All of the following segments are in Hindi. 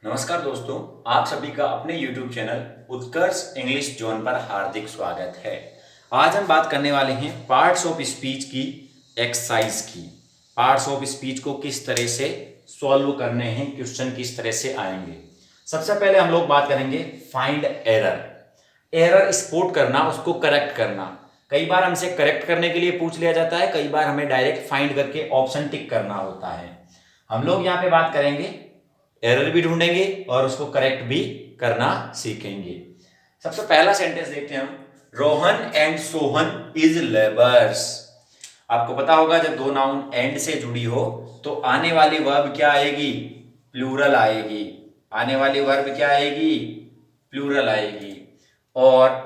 नमस्कार दोस्तों, आप सभी का अपने YouTube चैनल उत्कर्ष इंग्लिश जोन पर हार्दिक स्वागत है। आज हम बात करने वाले हैं पार्ट्स ऑफ स्पीच की एक्सरसाइज की। पार्ट्स ऑफ स्पीच को किस तरह से सॉल्व करने हैं, क्वेश्चन किस तरह से आएंगे। सबसे पहले हम लोग बात करेंगे फाइंड एरर। एरर स्पॉट करना, उसको करेक्ट करना। कई बार हमसे करेक्ट करने के लिए पूछ लिया जाता है, कई बार हमें डायरेक्ट फाइंड करके ऑप्शन टिक करना होता है। हम लोग यहाँ पे बात करेंगे, एरर भी ढूंढेंगे और उसको करेक्ट भी करना सीखेंगे। सबसे पहला सेंटेंस देखते हैं हम। Rohan and Sohan is labours. आपको पता होगा जब दो नाउन एंड से जुड़ी हो तो आने वाली वर्ब क्या आएगी? प्लूरल आएगी। आने वाली वर्ब क्या आएगी? प्लूरल आएगी। और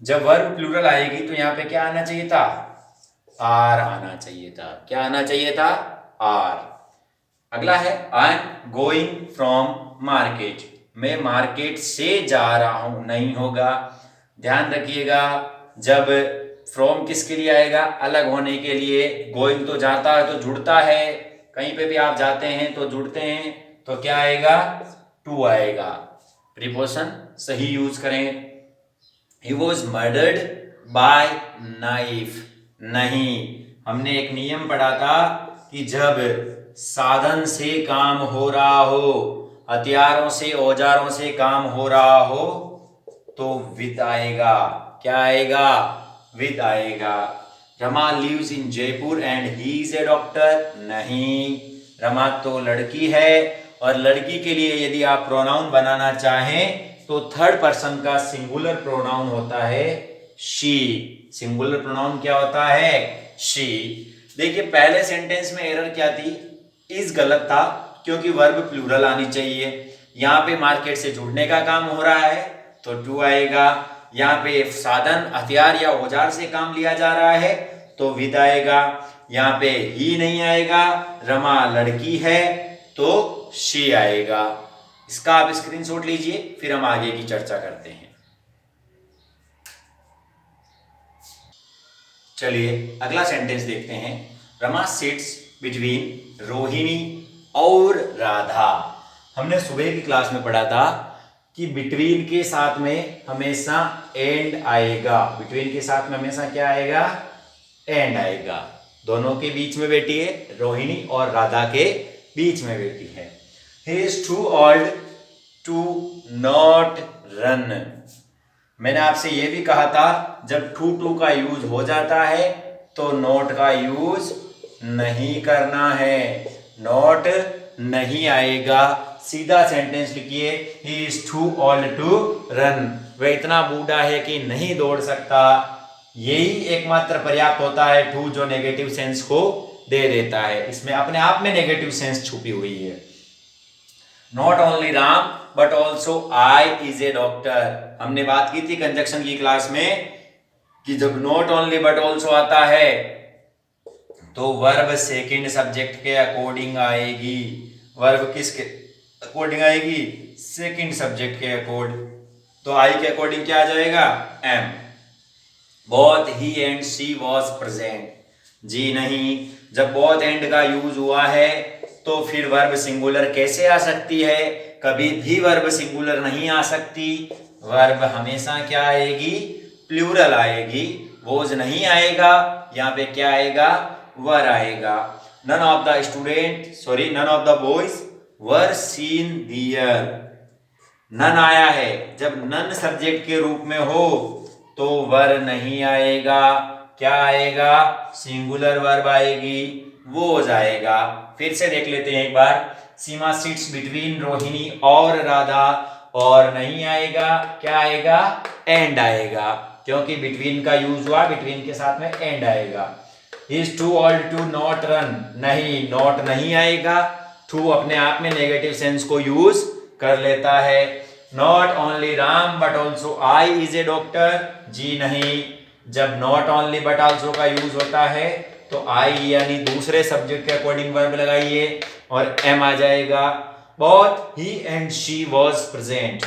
जब वर्ब प्लूरल आएगी तो यहां पे क्या आना चाहिए था? आर आना चाहिए था। क्या आना चाहिए था? आर। अगला है I am going from market. मैं मार्केट से जा रहा हूं, नहीं होगा। ध्यान रखिएगा, जब फ्रॉम किसके लिए आएगा? अलग होने के लिए। गोइंग तो जाता है तो जुड़ता है, कहीं पे भी आप जाते हैं तो जुड़ते हैं, तो क्या आएगा? टू आएगा। प्रीपोजिशन सही यूज करें। He was murdered by knife. नहीं, हमने एक नियम पढ़ा था कि जब साधन से काम हो रहा हो, हथियारों से, औजारों से काम हो रहा हो तो विद आएगा। क्या आएगा? विद आएगा। Rama lives in Jaipur and he is a doctor. नहीं, रमा तो लड़की है और लड़की के लिए यदि आप प्रोनाउन बनाना चाहें तो थर्ड पर्सन का सिंगुलर प्रोनाउन होता है शी। सिंगुलर प्रोनाउन क्या होता है? शी। देखिए पहले सेंटेंस में एरर क्या थी? इज गलत था क्योंकि वर्ब प्लूरल आनी चाहिए। यहाँ पे मार्केट से जुड़ने का काम हो रहा है तो टू आएगा। यहाँ पे साधन, हथियार या औजार से काम लिया जा रहा है तो विद आएगा। यहाँ पे ही नहीं आएगा, रमा लड़की है तो शी आएगा। इसका आप स्क्रीनशॉट लीजिए, फिर हम आगे की चर्चा करते हैं। चलिए अगला सेंटेंस देखते हैं। रमा सिट्स बिटवीन रोहिणी और राधा। हमने सुबह की क्लास में पढ़ा था कि बिटवीन के साथ में हमेशा एंड आएगा। बिटवीन के साथ में हमेशा क्या आएगा? एंड आएगा। दोनों के बीच में बैठी है, रोहिणी और राधा के बीच में बैठी है। He is too old to not run. मैंने आपसे यह भी कहा था जब टू का यूज हो जाता है तो नॉट का यूज नहीं करना है। नॉट नहीं आएगा। सीधा सेंटेंस लिखिए, he is too old to run. वह इतना बूढ़ा है कि नहीं दौड़ सकता। यही एकमात्र पर्याप्त होता है टू, जो नेगेटिव सेंस को दे देता है। इसमें अपने आप में नेगेटिव सेंस छुपी हुई है। Not only Ram but also I is a doctor. हमने बात की थी कंजक्शन की क्लास में कि जब नॉट ओनली बट ऑल्सो आता है तो वर्ब सेकंड सब्जेक्ट के अकॉर्डिंग आएगी। वर्ब किसके अकॉर्डिंग आएगी? सेकंड सब्जेक्ट के अकॉर्डिंग। तो आई के अकॉर्डिंग क्या आ जाएगा? Am. Both he and she was present. जी नहीं, जब बोथ एंड का यूज हुआ है तो फिर वर्ब सिंगुलर कैसे आ सकती है? कभी भी वर्ब सिंगुलर नहीं आ सकती। वर्ब हमेशा क्या आएगी? प्लूरल आएगी। वोज नहीं आएगा, यहाँ पे क्या आएगा? वर आएगा। None of the student, sorry, none of the boys were seen there. None आया है, जब नन सब्जेक्ट के रूप में हो तो वर नहीं आएगा। क्या आएगा? सिंगुलर वर्ब आएगी, वोज आएगा। फिर से देख लेते हैं एक बार। सीमा सिट्स बिटवीन रोहिणी और राधा, और नहीं आएगा, क्या आएगा? एंड आएगा, क्योंकि बिटवीन का यूज हुआ, बिटवीन के साथ में एंड आएगा। Is too old to not run. नहीं, नॉट नहीं आएगा। टू अपने आप में नेगेटिव सेंस को यूज कर लेता है। Not only Ram but also I is a doctor. जी नहीं, जब नॉट ओनली बट ऑल्सो का यूज होता है तो आई यानी दूसरे सब्जेक्ट के अकॉर्डिंग वर्ब लगाइए और एम आ जाएगा। Both he and she was present.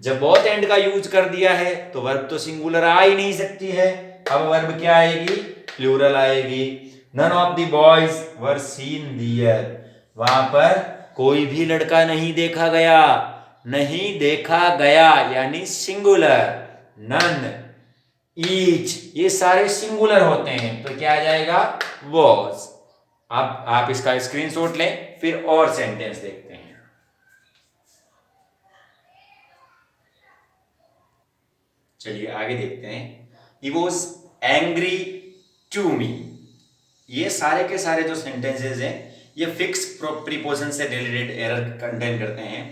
जब बोथ एंड का यूज कर दिया है तो वर्ब तो सिंगुलर आ ही नहीं सकती है। अब वर्ब क्या आएगी? प्लूरल आएगी। None of the boys were seen there. वहां पर कोई भी लड़का नहीं देखा गया, नहीं देखा गया यानी सिंगुलर, नन, ईच, ये सारे सिंगुलर होते हैं, तो क्या आ जाएगा, वॉज। अब आप इसका स्क्रीनशॉट लें, फिर और सेंटेंस देखते हैं। चलिए आगे देखते हैं। He was angry to me. ये सारे के सारे जो सेंटेंसेस हैं ये फिक्स प्रीपोजिशन से रिलेटेड एरर कंटेन करते हैं।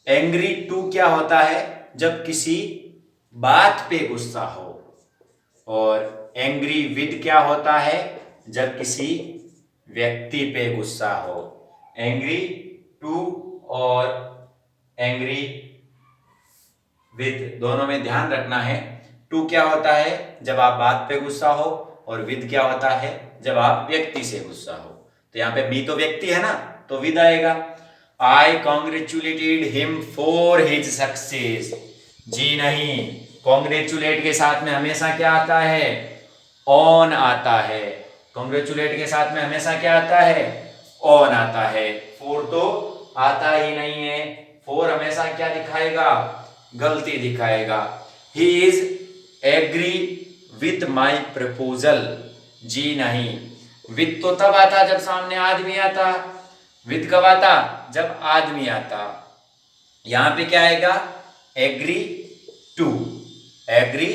एंग्री टू क्या होता है, जब किसी बात पे गुस्सा हो, और एंग्री विद क्या होता है, जब किसी व्यक्ति पे गुस्सा हो। एंग्री टू और एंग्री विद दोनों में ध्यान रखना है। टू क्या होता है, जब आप बात पे गुस्सा हो, और विद क्या होता है, जब आप व्यक्ति से गुस्सा हो। तो यहाँ पे बी तो व्यक्ति है ना, तो विद आएगा। I congratulated him for his success. जी नहीं, कॉन्ग्रेचुलेट के साथ में हमेशा क्या आता है, ऑन आता है। कॉन्ग्रेचुलेट के साथ में हमेशा क्या आता है, ऑन आता है। फॉर तो आता ही नहीं है। फॉर हमेशा क्या दिखाएगा, गलती दिखाएगा। He is agree with my proposal. जी नहीं, विथ तो तब आता जब सामने आदमी आता। विथ कब आता, जब आदमी आता। यहां पे क्या आएगा, agree to, agree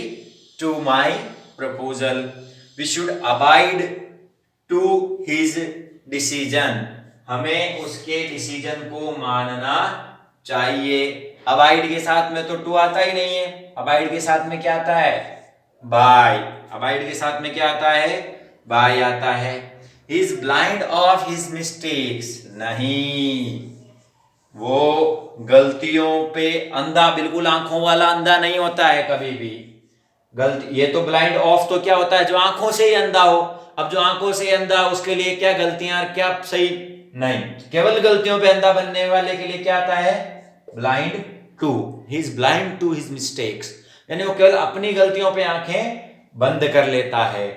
to my proposal. We should abide to his decision. हमें उसके डिसीजन को मानना चाहिए। अबाइड के साथ में तो टू आता ही नहीं है। अबाइड के साथ में क्या आता है, बाय। अबाइड के साथ में क्या आता है, बाय आता है। He is blind of his mistakes. नहीं, वो गलतियों पे अंधा, बिल्कुल आंखों वाला अंधा नहीं होता है कभी भी। गलती, ये तो ब्लाइंड ऑफ तो क्या होता है, जो आंखों से ही अंधा हो। अब जो आंखों से अंधा, उसके लिए क्या गलतियां, क्या सही नहीं। केवल गलतियों पे अंधा बनने वाले के लिए क्या आता है, blind to. He is blind to his mistakes, यानी वो केवल अपनी गलतियों पे आंखें बंद कर लेता है।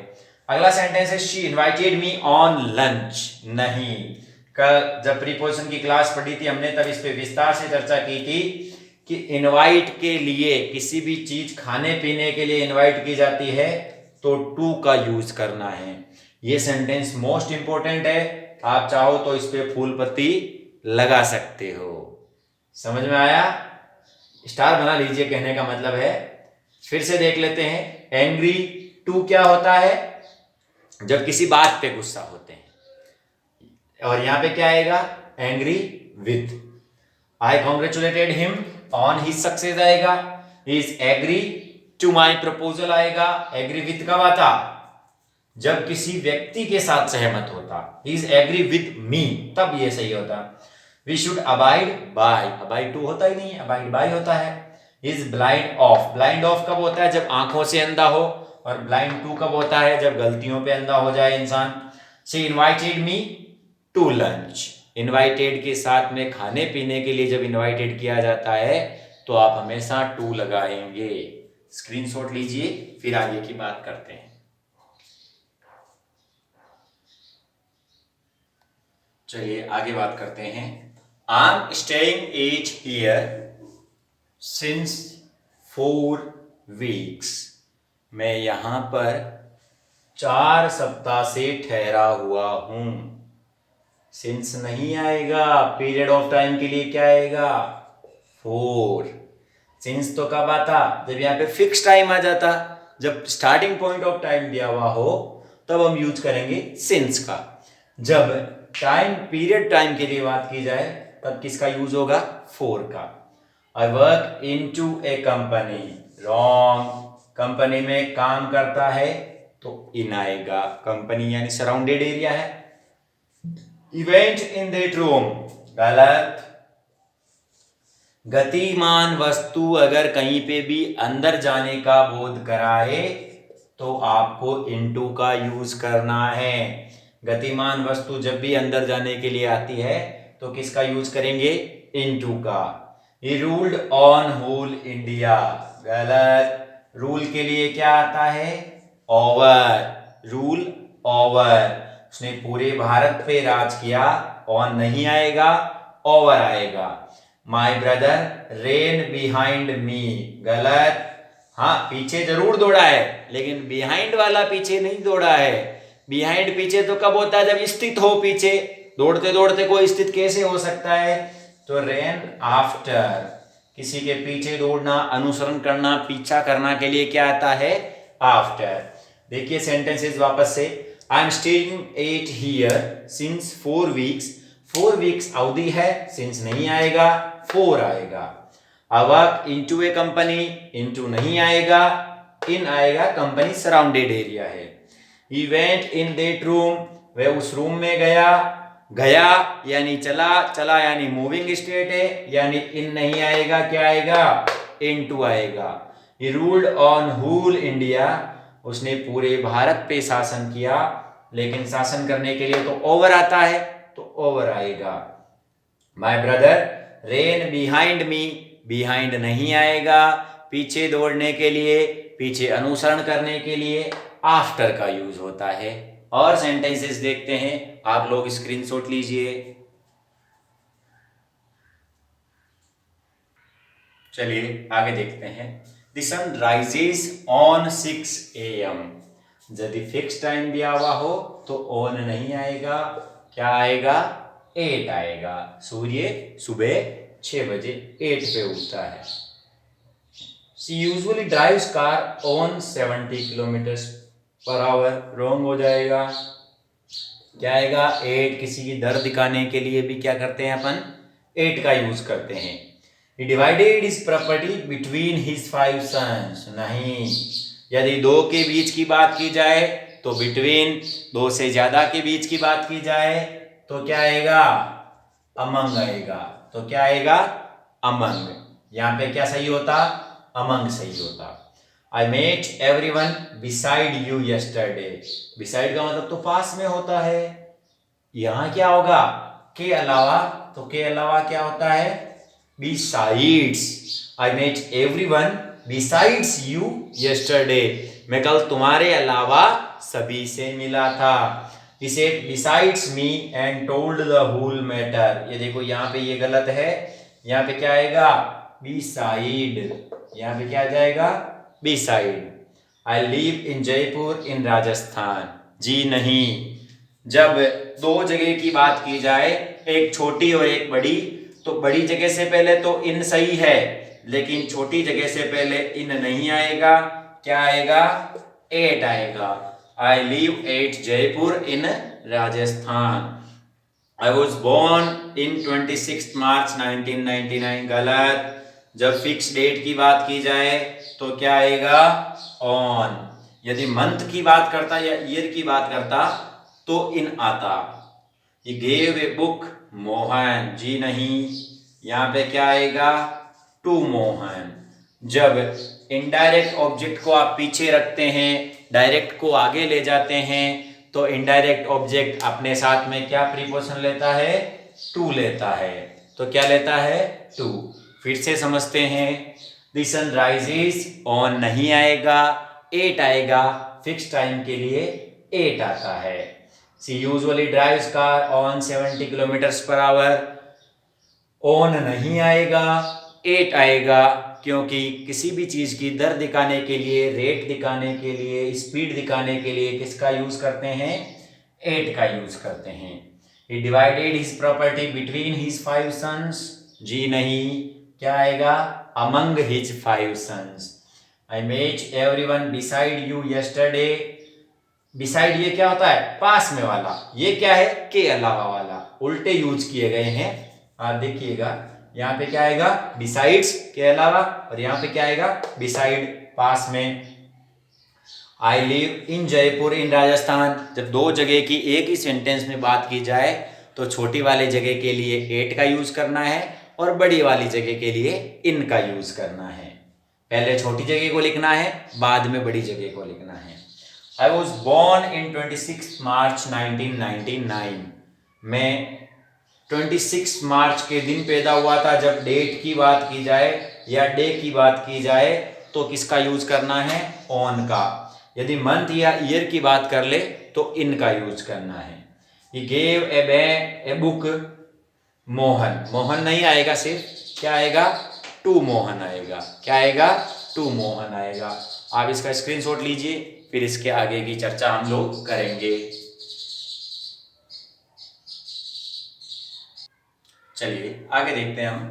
अगला सेंटेंस है, she invited me on lunch. नहीं, कल जब प्रीपोजिशन की क्लास पढ़ी थी हमने, तब इस पे विस्तार से चर्चा की थी कि इनवाइट के लिए, किसी भी चीज खाने पीने के लिए इनवाइट की जाती है तो टू का यूज करना है। ये सेंटेंस मोस्ट इंपोर्टेंट है। आप चाहो तो इस पे फूल पत्ती लगा सकते हो। समझ में आया, स्टार बना लीजिए, कहने का मतलब है। फिर से देख लेते हैं। एंग्री टू क्या होता है, जब किसी बात पे गुस्सा होते हैं। और यहां पे क्या आएगा, angry with. I congratulated him on his success आएगा। He is agree to my proposal आएगा। एग्री विथ कब आता, जब किसी व्यक्ति के साथ सहमत होता। He is agree with me, तब ये सही होता। We should abide by, abide to होता ही नहीं है, अबाइड बाय होता है। Is blind of, blind of कब होता है, जब आंखों से अंधा हो। और ब्लाइंड टू कब होता है, जब गलतियों पे अंधा हो जाए इंसान। She invited me to lunch. Invited के साथ में खाने पीने के लिए जब इनवाइटेड किया जाता है तो आप हमेशा टू लगाएंगे। स्क्रीनशॉट लीजिए, फिर आगे की बात करते हैं। चलिए आगे बात करते हैं। I am staying at here since 4 weeks. मैं यहां पर 4 सप्ताह से ठहरा हुआ हूं। सिंस नहीं आएगा, पीरियड ऑफ टाइम के लिए क्या आएगा, 4। सिंस तो कब आता, जब यहाँ पे फिक्स टाइम आ जाता, जब स्टार्टिंग पॉइंट ऑफ टाइम दिया हुआ हो तब हम यूज करेंगे सिंस का। जब टाइम पीरियड टाइम के लिए बात की जाए तब किसका यूज होगा, 4 का। I work in to a company. Wrong, company में काम करता है तो इन आएगा। कंपनी यानी सराउंडेड एरिया है। इवेंट इन दैट रूम, गलत। गतिमान वस्तु अगर कहीं पे भी अंदर जाने का बोध कराए तो आपको इनटू का यूज करना है। गतिमान वस्तु जब भी अंदर जाने के लिए आती है तो किसका यूज करेंगे, इनटू का। He ruled on whole India, गलत। रूल के लिए क्या आता है, ओवर। रूल ओवर, उसने पूरे भारत पे राज किया। ऑन नहीं आएगा, ओवर आएगा। My brother rain behind me, गलत। हाँ, पीछे जरूर दौड़ा है, लेकिन बिहाइंड वाला पीछे नहीं दौड़ा है। बिहाइंड पीछे तो कब होता है? जब स्थित हो पीछे। दौड़ते दौड़ते कोई स्थित कैसे हो सकता है? तो रेन आफ्टर, किसी के पीछे दौड़ना, अनुसरण करना, पीछा करना के लिए क्या आता है? आफ्टर। देखिए सेंटेंसेस वापस से। I am staying at here since 4 weeks. 4 weeks अवधि है, सिंस नहीं आएगा, 4 आएगा। I work into A company, into नहीं आएगा, इन आएगा, कंपनी सराउंडेड एरिया है। He went in that room, वह उस रूम में गया। गया यानी चला, चला यानी मूविंग स्टेट है, यानी इन नहीं आएगा, क्या आएगा? इनटू आएगा। He ruled on whole India, उसने पूरे भारत पे शासन किया, लेकिन शासन करने के लिए तो ओवर आता है, तो ओवर आएगा। My brother rain behind me, behind नहीं आएगा, पीछे दौड़ने के लिए, पीछे अनुसरण करने के लिए आफ्टर का यूज होता है। और सेंटेंसेस देखते हैं, आप लोग स्क्रीनशॉट लीजिए। चलिए आगे देखते हैं। The sun rises on 6 AM। यदि फिक्स टाइम दिया हुआ हो तो ऑन नहीं आएगा, क्या आएगा? 8 आएगा। सूर्य सुबह 6 बजे 8 पे उगता है। She usually drives car on 70 kilometre per hour. Wrong हो जाएगा, क्या आएगा? 8। किसी की दर दिखाने के लिए भी क्या करते हैं अपन? 8 का यूज करते हैं। He divided his property between his 5 sons। नहीं, यदि 2 के बीच की बात की जाए तो बिटवीन, 2 से ज्यादा के बीच की बात की जाए तो क्या आएगा? अमंग आएगा। तो क्या आएगा? अमंग। यहां पे क्या सही होता? अमंग सही होता। I met everyone beside you yesterday. Beside का मतलब तो पास में होता है। यहां क्या होगा? के अलावा। तो के अलावा क्या होता है? Besides. I met everyone besides you yesterday. मैं कल तुम्हारे अलावा सभी से मिला था। He said besides me and told the whole matter। ये देखो यहाँ पे ये गलत है, यहाँ पे क्या आएगा? beside। यहाँ पे क्या आ जाएगा? beside। I live in Jaipur in Rajasthan. जी नहीं। जब 2 जगह की बात की जाए, एक छोटी और एक बड़ी, तो बड़ी जगह से पहले तो इन सही है, लेकिन छोटी जगह से पहले इन नहीं आएगा, क्या आएगा? 8 आएगा। I live at Jaipur in Rajasthan. I was born in 26 मार्च 1999। गलत। जब फिक्स डेट की बात की जाए तो क्या आएगा? ऑन। यदि मंथ की बात करता या ईयर की बात करता तो इन आता। He gave a book Mohan. जी नहीं, यहाँ पे क्या आएगा? टू मोहन। जब इनडायरेक्ट ऑब्जेक्ट को आप पीछे रखते हैं, डायरेक्ट को आगे ले जाते हैं, तो इनडायरेक्ट ऑब्जेक्ट अपने साथ में क्या प्रीपोजिशन लेता है? टू लेता है। तो क्या लेता है? टू। फिर से समझते हैं। द सन राइजेस ऑन नहीं आएगा, 8 आएगा। फिक्स टाइम के लिए 8 आता है। She usually drives car on 70 kilometre per hour. On नहीं आएगा, 8 आएगा, क्योंकि किसी भी चीज की दर दिखाने के लिए, रेट दिखाने के लिए, स्पीड दिखाने के लिए किसका यूज करते हैं? 8 का यूज करते हैं। He divided his property between his 5 sons। जी नहीं, क्या आएगा? among his 5 sons। I met everyone beside you yesterday। beside ये क्या होता है? पास में वाला। ये क्या है? के अलावा वाला। उल्टे यूज किए गए हैं। आप देखिएगा, यहाँ पे क्या आएगा? बिसाइड्स, के अलावा, और यहाँ पे क्या आएगा? बिसाइड, पास में। आई लिव इन जयपुर इन राजस्थान। जब 2 जगह की एक ही सेंटेंस में बात की जाए तो छोटी वाली जगह के लिए 8 का यूज करना है और बड़ी वाली जगह के लिए इन का यूज करना है। पहले छोटी जगह को लिखना है, बाद में बड़ी जगह को लिखना है। आई वॉज बॉर्न इन 26 मार्च 1999। मैं 26 मार्च के दिन पैदा हुआ था। जब डेट की बात की जाए या डे की बात की जाए तो किसका यूज करना है? ऑन का। यदि मंथ या ईयर की बात कर ले तो इन का यूज करना है। He gave a book Mohan, Mohan नहीं आएगा, सिर्फ क्या आएगा, टू मोहन आएगा। क्या आएगा, टू मोहन आएगा। आप इसका स्क्रीनशॉट लीजिए, फिर इसके आगे की चर्चा हम लोग करेंगे। चलिए आगे देखते हैं हम।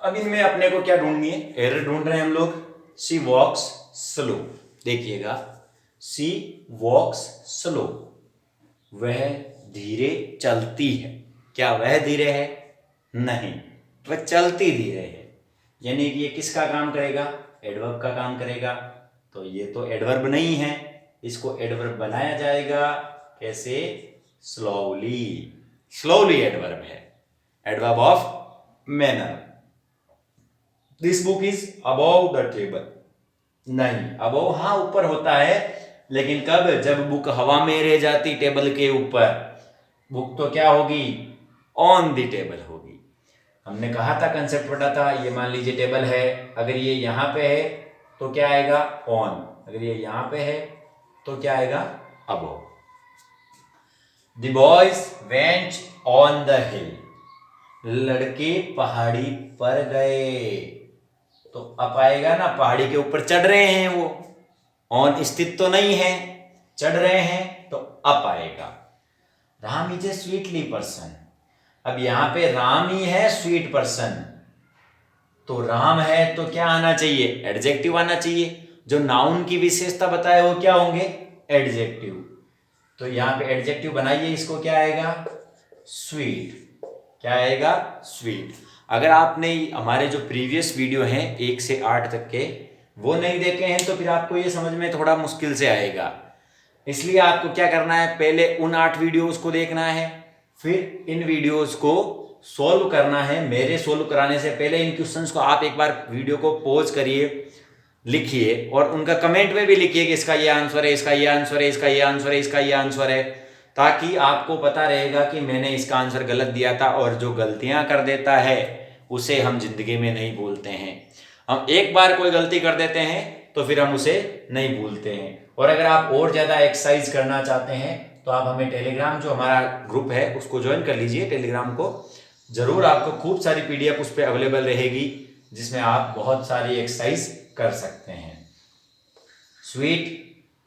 अब इनमें अपने को क्या ढूंढनी है, एरर ढूंढ रहे हैं हम लोग। सी वॉक्स स्लो, देखिएगा, सी वॉक्स स्लो, वह धीरे चलती है। क्या वह धीरे है, नहीं, वह चलती धीरे है। यानी कि ये किसका काम करेगा, एडवर्ब का काम करेगा। तो ये तो एडवर्ब नहीं है, इसको एडवर्ब बनाया जाएगा कैसे, स्लोली। स्लोली एडवर्ब है, adverb of manner. This book is above the table, नहीं, अबव हाँ ऊपर होता है, लेकिन कब, जब बुक हवा में रह जाती टेबल के ऊपर। बुक तो क्या होगी, ऑन द टेबल होगी। हमने कहा था, कंसेप्ट पढ़ा था, ये मान लीजिए टेबल है, अगर ये यहां पे है तो क्या आएगा, ऑन, अगर ये यहां पे है तो क्या आएगा, above. The boys went on the हिल, लड़के पहाड़ी पर गए। तो अप आएगा ना, पहाड़ी के ऊपर चढ़ रहे हैं वो, ऑन स्थित तो नहीं है, चढ़ रहे हैं तो अप आएगा। Ram is a sweetly person, अब यहां पे राम ही है स्वीट पर्सन, तो राम है तो क्या आना चाहिए, एडजेक्टिव आना चाहिए। जो नाउन की विशेषता बताए वो क्या होंगे, एडजेक्टिव। तो यहां पे एडजेक्टिव बनाइए, इसको क्या आएगा, स्वीट। क्या आएगा, स्वीट। अगर आपने हमारे जो प्रीवियस वीडियो हैं 1 से 8 तक के, वो नहीं देखे हैं तो फिर आपको ये समझ में थोड़ा मुश्किल से आएगा। इसलिए आपको क्या करना है, पहले उन 8 वीडियोस को देखना है, फिर इन वीडियोस को सॉल्व करना है। मेरे सॉल्व कराने से पहले इन क्वेश्चंस को आप एक बार वीडियो को पॉज करिए, लिखिए, और उनका कमेंट में भी लिखिए कि इसका ये आंसर है, इसका ये आंसर है, इसका ये आंसर है, इसका ये आंसर है, ताकि आपको पता रहेगा कि मैंने इसका आंसर गलत दिया था। और जो गलतियां कर देता है उसे हम जिंदगी में नहीं भूलते हैं। हम एक बार कोई गलती कर देते हैं तो फिर हम उसे नहीं भूलते हैं। और अगर आप और ज़्यादा एक्सरसाइज करना चाहते हैं तो आप हमें टेलीग्राम, जो हमारा ग्रुप है, उसको ज्वाइन कर लीजिए, टेलीग्राम को। ज़रूर आपको खूब सारी PDF उस पर अवेलेबल रहेगी, जिसमें आप बहुत सारी एक्सरसाइज कर सकते हैं। स्वीट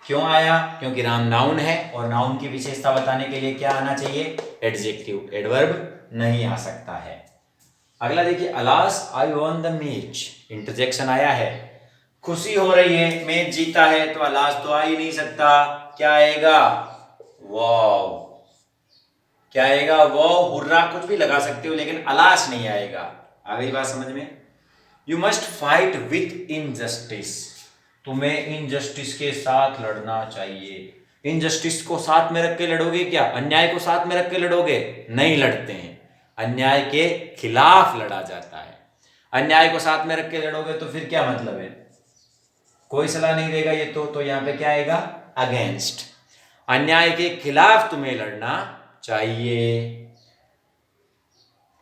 क्यों आया, क्योंकि राम नाउन है, और नाउन की विशेषता बताने के लिए क्या आना चाहिए, एडजेक्टिव, एडवर्ब नहीं आ सकता है। अगला देखिए, alas I won the match, interjection आया है, खुशी हो रही है, मैच जीता है, तो अलास तो आ ही नहीं सकता, क्या आएगा, वाव। क्या आएगा, वाव, हुर्रा, कुछ भी लगा सकते हो, लेकिन अलास नहीं आएगा। आ गई बात समझ में। You must fight with injustice, तुम्हें इनजस्टिस के साथ लड़ना चाहिए। इनजस्टिस को साथ में रख के लड़ोगे क्या, अन्याय को साथ में रख के लड़ोगे, नहीं लड़ते हैं, अन्याय के खिलाफ लड़ा जाता है। अन्याय को साथ में रख के लड़ोगे तो फिर क्या मतलब है, कोई सलाह नहीं देगा ये तो यहाँ पे क्या आएगा, अगेंस्ट, अन्याय के खिलाफ तुम्हें लड़ना चाहिए।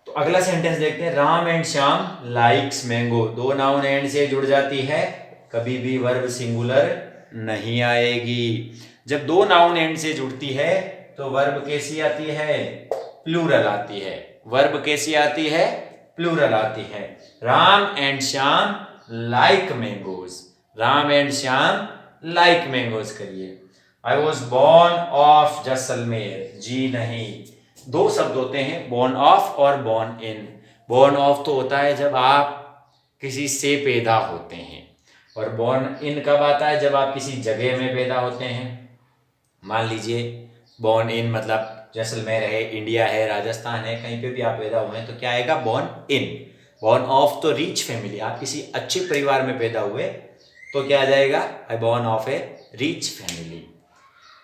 तो अगला सेंटेंस देखते हैं, Ram and Shyam likes mango, दो नाउन एंड से जुड़ जाती है, कभी भी वर्ब सिंगुलर नहीं आएगी। जब दो नाउन एंड से जुड़ती है तो वर्ब कैसी आती है, प्लूरल आती है। वर्ब कैसी आती है, प्लूरल आती है। Ram and Shyam like mangoes, Ram and Shyam like mangoes करिए। I was born of Jaisalmer, जी नहीं, दो शब्द होते हैं, बॉर्न ऑफ और बॉर्न इन। बॉर्न ऑफ तो होता है जब आप किसी से पैदा होते हैं, और बॉर्न इन कब आता है, जब आप किसी जगह में पैदा होते हैं। मान लीजिए बॉर्न इन मतलब जैसलमेर है, इंडिया है, राजस्थान है, कहीं पे भी आप पैदा हुए हैं तो क्या आएगा, बॉर्न इन। बॉर्न ऑफ तो रिच फैमिली, आप किसी अच्छे परिवार में पैदा हुए तो क्या आ जाएगा, I born of A rich family.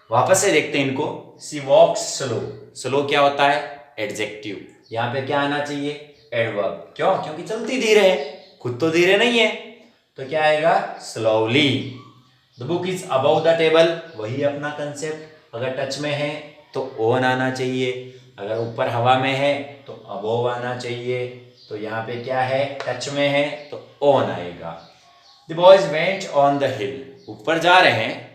वापस से देखते हैं इनको, सी वॉक्स स्लो, स्लो क्या होता है, एडजेक्टिव, यहाँ पे क्या आना चाहिए, एडवर्ब। क्यों, क्योंकि चलती धीरे है, खुद तो धीरे नहीं है, तो क्या आएगा, slowly. The book is above the table, वही अपना कंसेप्ट, अगर टच में है तो ऑन आना चाहिए, अगर ऊपर हवा में है तो अबव आना चाहिए। तो यहाँ पे क्या है, टच में है तो ऑन आएगा। The boys went on the हिल, ऊपर जा रहे हैं,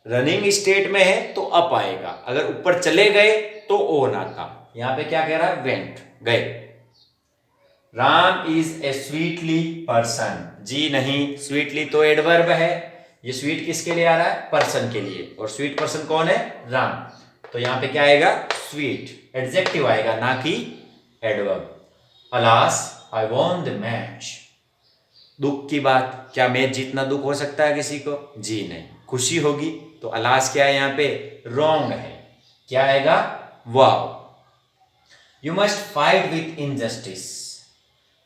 रनिंग स्टेट में है तो अप आएगा, अगर ऊपर चले गए तो ऑन आता। यहाँ पे क्या कह रहा है, वेंट, गए। Ram is a sweetly person, जी नहीं, स्वीटली तो एडवर्ब है, ये स्वीट किसके लिए आ रहा है, पर्सन के लिए, और स्वीट पर्सन कौन है, राम। तो यहाँ पे क्या आएगा, स्वीट, एडजेक्टिव आएगा ना कि adverb. Alas I won the match, दुख की बात, क्या मैच जीतना दुख हो सकता है किसी को, जी नहीं। खुशी होगी तो अलास क्या है यहाँ पे, रॉन्ग है, क्या आएगा, wow. You must fight with injustice,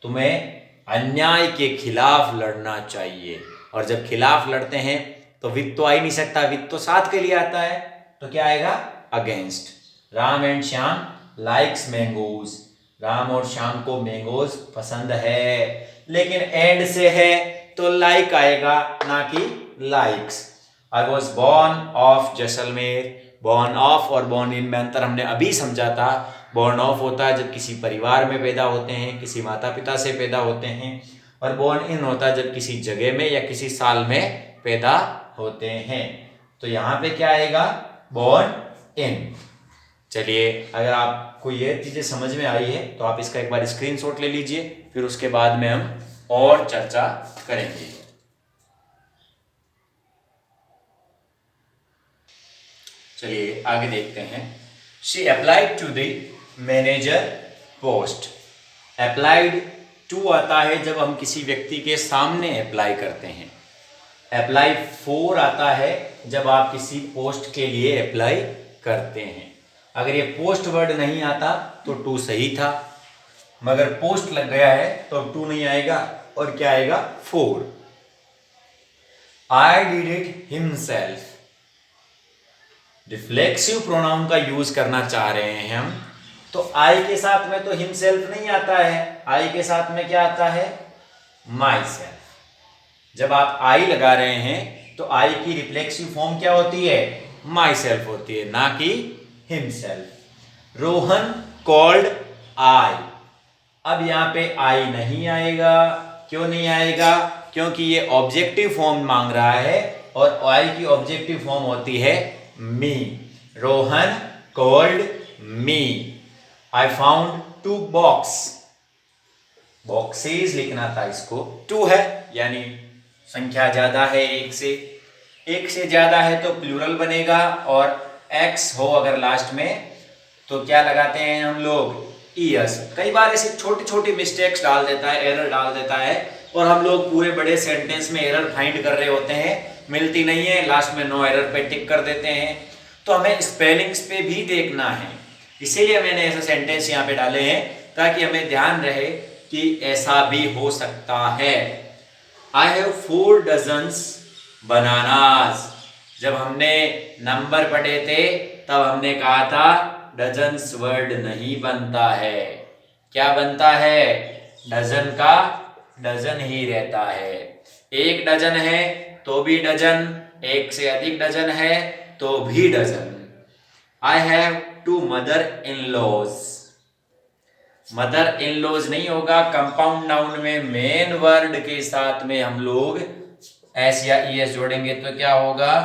तुम्हें अन्याय के खिलाफ लड़ना चाहिए, और जब खिलाफ लड़ते हैं तो विथ तो आ ही नहीं सकता, विथ तो साथ के लिए आता है, तो क्या आएगा, against. Ram and Shyam likes mangoes, Ram और श्याम को मैंगोज पसंद है, लेकिन एंड से है तो लाइक आएगा ना कि likes. I was born of Jaisalmer, born of और बॉर्न इन में अंतर हमने अभी समझा था। बॉर्न ऑफ होता है जब किसी परिवार में पैदा होते हैं, किसी माता पिता से पैदा होते हैं, और बॉर्न इन होता है जब किसी जगह में या किसी साल में पैदा होते हैं। तो यहाँ पे क्या आएगा, बॉर्न इन। चलिए, अगर आपको ये चीजें समझ में आई है तो आप इसका एक बार स्क्रीनशॉट ले लीजिए, फिर उसके बाद में हम और चर्चा करेंगे। चलिए आगे देखते हैं। She applied to the manager post, applied to आता है जब हम किसी व्यक्ति के सामने अप्लाई करते हैं, अप्लाई फॉर आता है जब आप किसी पोस्ट के लिए अप्लाई करते हैं। अगर ये पोस्ट वर्ड नहीं आता तो टू सही था, मगर पोस्ट लग गया है तो अब टू नहीं आएगा, और क्या आएगा, four. I did it himself, reflexive pronoun का यूज करना चाह रहे हैं हम, तो आई के साथ में तो हिमसेल्फ नहीं आता है, आई के साथ में क्या आता है, माई सेल्फ। जब आप आई लगा रहे हैं तो आई की रिफ्लेक्सिव फॉर्म क्या होती है, माई सेल्फ होती है, ना कि हिमसेल्फ। रोहन कॉल्ड आई, अब यहां पे आई नहीं आएगा, क्यों नहीं आएगा, क्योंकि ये ऑब्जेक्टिव फॉर्म मांग रहा है, और आई की ऑब्जेक्टिव फॉर्म होती है me. Rohan called me. I found two box, boxes लिखना था इसको, टू है यानी संख्या ज्यादा है एक से ज्यादा है तो प्लूरल बनेगा, और एक्स हो अगर लास्ट में तो क्या लगाते हैं हम लोग, ईएस। कई बार ऐसे छोटी छोटी मिस्टेक्स डाल देता है, एरर डाल देता है, और हम लोग पूरे बड़े सेंटेंस में एरर फाइंड कर रहे होते हैं, मिलती नहीं है, लास्ट में नो एरर पे टिक कर देते हैं। तो हमें स्पेलिंग्स पे भी देखना है, इसीलिए मैंने ऐसे सेंटेंस यहाँ पे डाले हैं ताकि हमें ध्यान रहे कि ऐसा भी हो सकता है। आई हैव 4 डजन्स बनानास, जब हमने नंबर पढ़े थे तब हमने कहा था डजन्स वर्ड नहीं बनता है, क्या बनता है, डजन का डजन ही रहता है। एक डजन है तो भी डजन, एक से अधिक डजन है तो भी dozen. I have 2 mother in laws, mother in laws नहीं होगा, कंपाउंड नाउन में मेन वर्ड के साथ में हम लोग एस या ईएस जोड़ेंगे तो क्या होगा,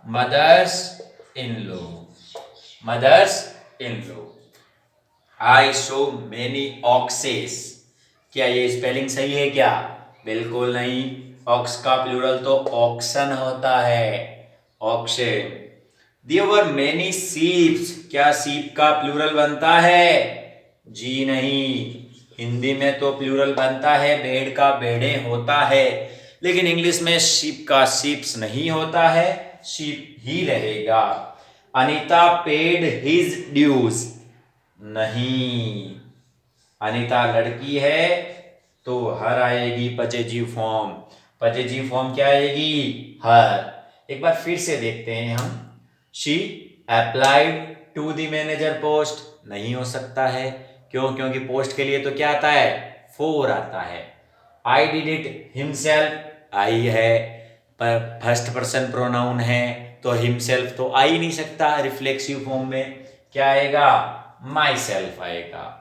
mothers in law, mother's in law. I show many access, क्या ये स्पेलिंग सही है क्या, बिल्कुल नहीं, ऑक्स का प्लूरल तो ऑक्सन होता है, oxen. There were many sheeps, क्या शीप का प्लूरल बनता है, जी नहीं, हिंदी में तो प्लूरल बनता है, भेड़ का भेड़े होता है, लेकिन इंग्लिश में शीप का शीप्स नहीं होता है, शीप ही रहेगा। अनीता पेड हिज ड्यूज, नहीं, अनीता लड़की है तो हर आएगी पजेजिव फॉर्म, पजेजिव फॉर्म क्या आएगी, हर। एक बार फिर से देखते हैं हम, she applied to the manager post, नहीं हो सकता है, क्यों, क्योंकि पोस्ट के लिए तो क्या आता है, फोर आता है। आई डिड इट हिमसेल्फ, आई है पर फर्स्ट पर्सन प्रोनाउन है तो हिमसेल्फ तो आ ही नहीं सकता, रिफ्लेक्सिव फॉर्म में क्या आएगा, माई सेल्फ आएगा।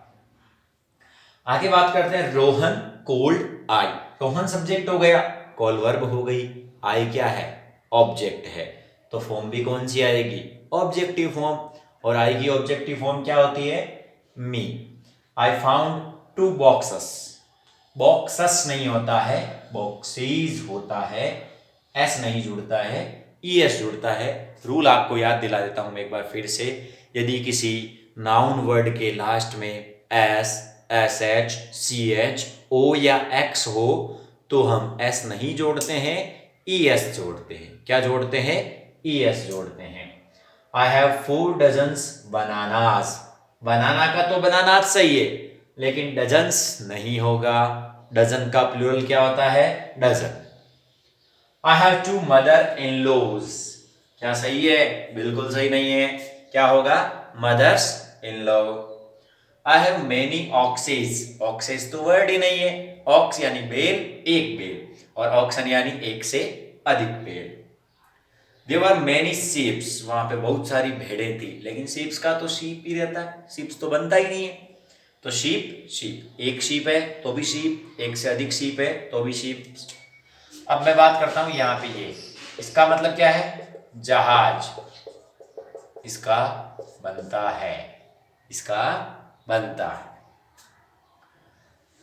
आगे बात करते हैं, Rohan cold I, Rohan subject हो गया, कॉल वर्ब हो गई, आई क्या है, ऑब्जेक्ट है, तो फॉर्म भी कौन सी आएगी, ऑब्जेक्टिव फॉर्म, और आई की ऑब्जेक्टिव फॉर्म क्या होती है, me. I found 2 boxes। Boxes नहीं होता है, बॉक्सेस होता है, एस नहीं जुड़ता है, ईएस जुड़ता है। रूल आपको याद दिला देता हूं मैं एक बार फिर से। यदि किसी नाउन वर्ड के लास्ट में S, S H, C H, O या एक्स हो तो हम एस नहीं जोड़ते हैं, ई एस जोड़ते हैं। क्या जोड़ते हैं? ई एस जोड़ते हैं। I have 4 dozens bananas. Banana का तो बनानास सही है, लेकिन डजन्स नहीं होगा। डजन का प्लूरल क्या होता है? Dozen. I have 2 mother in laws. क्या सही है? बिल्कुल सही नहीं है। क्या होगा? Mothers in law. I have many oxes. Oxes तो वर्ड ही नहीं है। ऑक्स यानी बैल, एक बैल, और ऑक्सन यानी एक से अधिक बैल। There were many sheeps. वहां पे बहुत सारी भेड़ें थी, लेकिन शीप्स का तो शीप ही रहता है, शीप्स तो बनता ही नहीं है। तो शीप, शीप, एक शीप है तो भी शीप, एक से अधिक शीप है तो भी शीप। अब मैं बात करता हूं यहां पे ये, इसका मतलब क्या है? जहाज। इसका बनता है, इसका बनता है।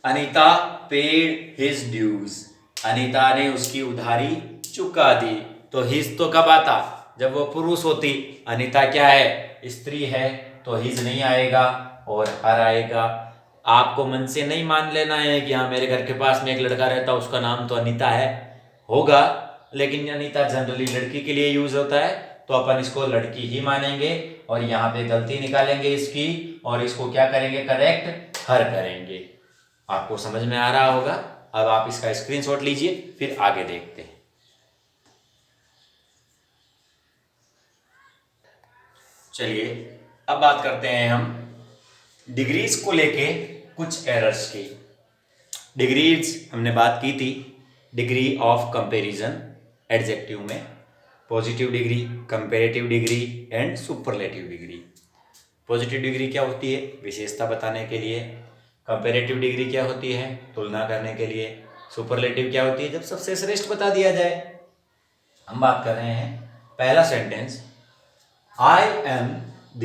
Anita paid his dues. Anita ने उसकी उधारी चुका दी। तो हिज तो कब आता? जब वो पुरुष होती। अनीता क्या है? स्त्री है, तो हिज नहीं आएगा और हर आएगा। आपको मन से नहीं मान लेना है कि हाँ मेरे घर के पास में एक लड़का रहता है उसका नाम तो अनीता है, होगा, लेकिन अनीता जनरली लड़की के लिए यूज होता है, तो अपन इसको लड़की ही मानेंगे और यहाँ पे गलती निकालेंगे इसकी और इसको क्या करेंगे? करेक्ट हर करेंगे। आपको समझ में आ रहा होगा। अब आप इसका स्क्रीनशॉट लीजिए, फिर आगे देखते हैं। चलिए अब बात करते हैं हम डिग्रीज को लेके कुछ एरर्स की। डिग्रीज हमने बात की थी, डिग्री ऑफ कंपैरिजन एडजेक्टिव में, positive degree, comparative degree and superlative degree. Positive degree क्या होती है? विशेषता बताने के लिए। कंपैरेटिव डिग्री क्या होती है? तुलना करने के लिए। सुपरलेटिव क्या होती है? जब सबसे श्रेष्ठ बता दिया जाए। हम बात कर रहे हैं पहला sentence, I am the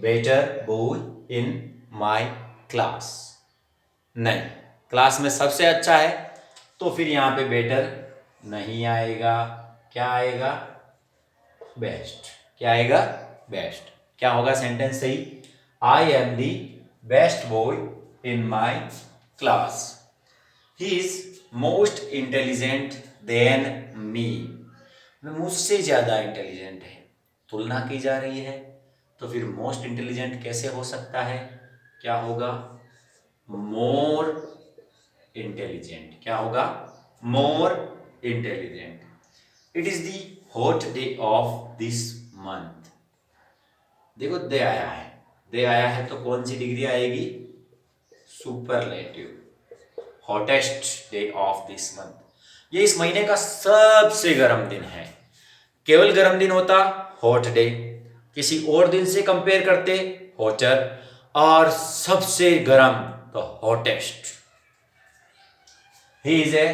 better boy in my class. नहीं, क्लास में सबसे अच्छा है तो फिर यहां पे बेटर नहीं आएगा। क्या आएगा? बेस्ट। क्या आएगा? बेस्ट। क्या होगा सेंटेंस सही? I am the best boy in my class. He is most intelligent than me. मुझसे ज्यादा इंटेलिजेंट है। तुलना की जा रही है तो फिर मोस्ट इंटेलिजेंट कैसे हो सकता है? क्या होगा? More intelligent. क्या होगा? More intelligent. It is the hot day of this month. देखो दे आया है, दे आया है तो कौन सी डिग्री आएगी? Superlative. Hottest day of this month. ये इस महीने का सबसे गर्म दिन है। केवल गर्म दिन होता हॉट डे, किसी और दिन से कंपेयर करते हॉटर, और सबसे गर्म तो hottest. He is a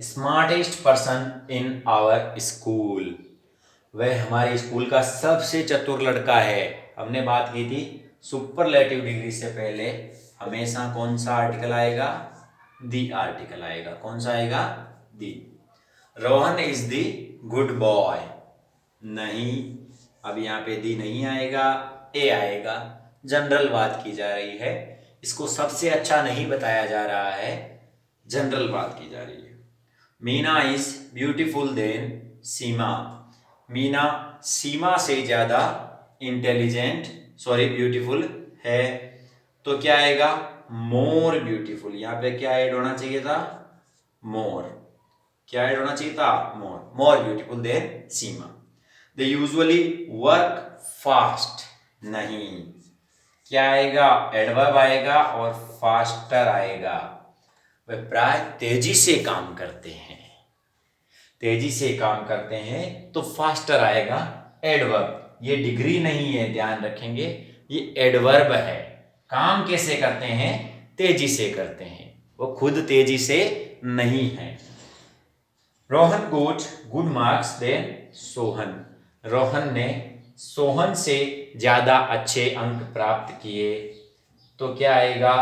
smartest person in our school. वह हमारे स्कूल का सबसे चतुर लड़का है। हमने बात की थी सुपरलेटिव डिग्री से पहले हमेशा कौन सा आर्टिकल आएगा? दी आर्टिकल आएगा। कौन सा आएगा? The. Rohan is the good boy. नहीं, अब यहाँ पे दी नहीं आएगा, ए आएगा। जनरल बात की जा रही है, इसको सबसे अच्छा नहीं बताया जा रहा है, जनरल बात की जा रही है। मीना इज ब्यूटीफुल देन सीमा। मीना सीमा से ज्यादा इंटेलिजेंट, सॉरी ब्यूटीफुल है। तो क्या आएगा? More beautiful. यहाँ पे क्या ऐड होना चाहिए था? मोर। क्या ऐड होना चाहिए था? More. More beautiful than Seema. They usually work fast. नहीं, क्या आएगा? एडवर्ब आएगा और फास्टर आएगा। वे प्राय तेजी से काम करते हैं। तेजी से काम करते हैं तो फास्टर आएगा, एडवर्ब। ये डिग्री नहीं है, ध्यान रखेंगे, ये एडवर्ब है। काम कैसे करते हैं? तेजी से करते हैं, वो खुद तेजी से नहीं है। Rohan got good marks than Sohan. Rohan ने सोहन से ज्यादा अच्छे अंक प्राप्त किए। तो क्या आएगा,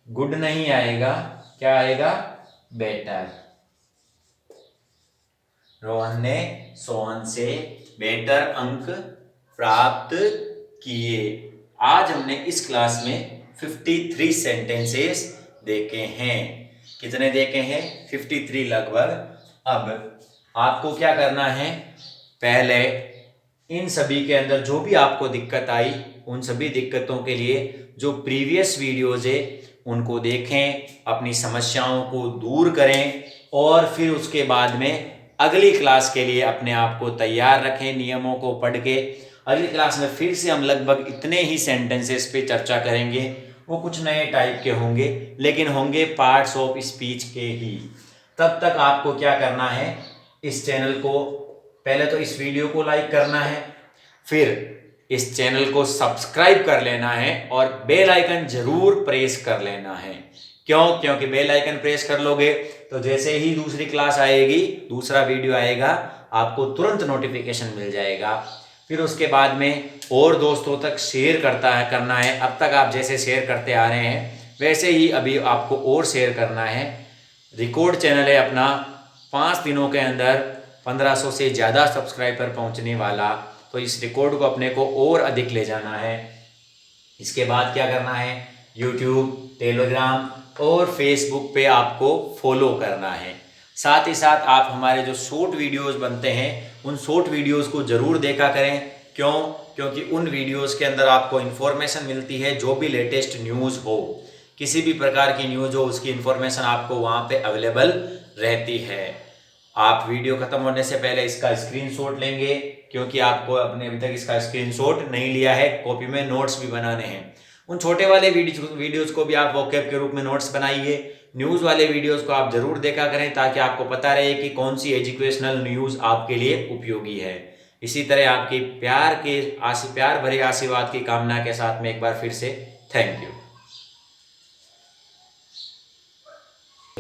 गुड नहीं आएगा, क्या आएगा, बेटर। रोहन ने सोहन से बेटर अंक प्राप्त किए। आज हमने इस क्लास में 53 सेंटेंसेस देखे हैं। कितने देखे हैं, 53 लगभग। अब आपको क्या करना है, पहले इन सभी के अंदर जो भी आपको दिक्कत आई, उन सभी दिक्कतों के लिए जो प्रीवियस वीडियोज है उनको देखें, अपनी समस्याओं को दूर करें और फिर उसके बाद में अगली क्लास के लिए अपने आप को तैयार रखें, नियमों को पढ़ के। अगली क्लास में फिर से हम लगभग इतने ही सेंटेंसेस पे चर्चा करेंगे। वो कुछ नए टाइप के होंगे, लेकिन होंगे पार्ट्स ऑफ स्पीच के ही। तब तक आपको क्या करना है, इस चैनल को पहले तो इस वीडियो को लाइक करना है, फिर इस चैनल को सब्सक्राइब कर लेना है और बेल आइकन जरूर प्रेस कर लेना है। क्यों, क्योंकि बेल आइकन प्रेस कर लोगे तो जैसे ही दूसरी क्लास आएगी, दूसरा वीडियो आएगा, आपको तुरंत नोटिफिकेशन मिल जाएगा। फिर उसके बाद में और दोस्तों तक शेयर करना है। अब तक आप जैसे शेयर करते आ रहे हैं वैसे ही अभी आपको और शेयर करना है। रिकॉर्ड चैनल है अपना, 5 दिनों के अंदर 1500 से ज़्यादा सब्सक्राइबर पहुंचने वाला, तो इस रिकॉर्ड को अपने को और अधिक ले जाना है। इसके बाद क्या करना है, यूट्यूब, टेलीग्राम और फेसबुक पे आपको फॉलो करना है। साथ ही साथ आप हमारे जो शॉर्ट वीडियोस बनते हैं उन शॉर्ट वीडियोस को ज़रूर देखा करें। क्यों, क्योंकि उन वीडियोस के अंदर आपको इन्फॉर्मेशन मिलती है, जो भी लेटेस्ट न्यूज़ हो, किसी भी प्रकार की न्यूज़ हो, उसकी इन्फॉर्मेशन आपको वहाँ पे अवेलेबल रहती है। आप वीडियो खत्म होने से पहले इसका स्क्रीनशॉट लेंगे, क्योंकि आपको अपने अभी तक इसका स्क्रीनशॉट नहीं लिया है। कॉपी में नोट्स भी बनाने हैं। उन छोटे वाले वीडियोस को भी आप वोकैब के रूप में नोट्स बनाइए। न्यूज़ वाले वीडियोस को आप जरूर देखा करें, ताकि आपको पता रहे कि कौन सी एजुकेशनल न्यूज़ आपके लिए उपयोगी है। इसी तरह आपकी प्यार भरे आशीर्वाद की कामना के साथ में एक बार फिर से थैंक यू।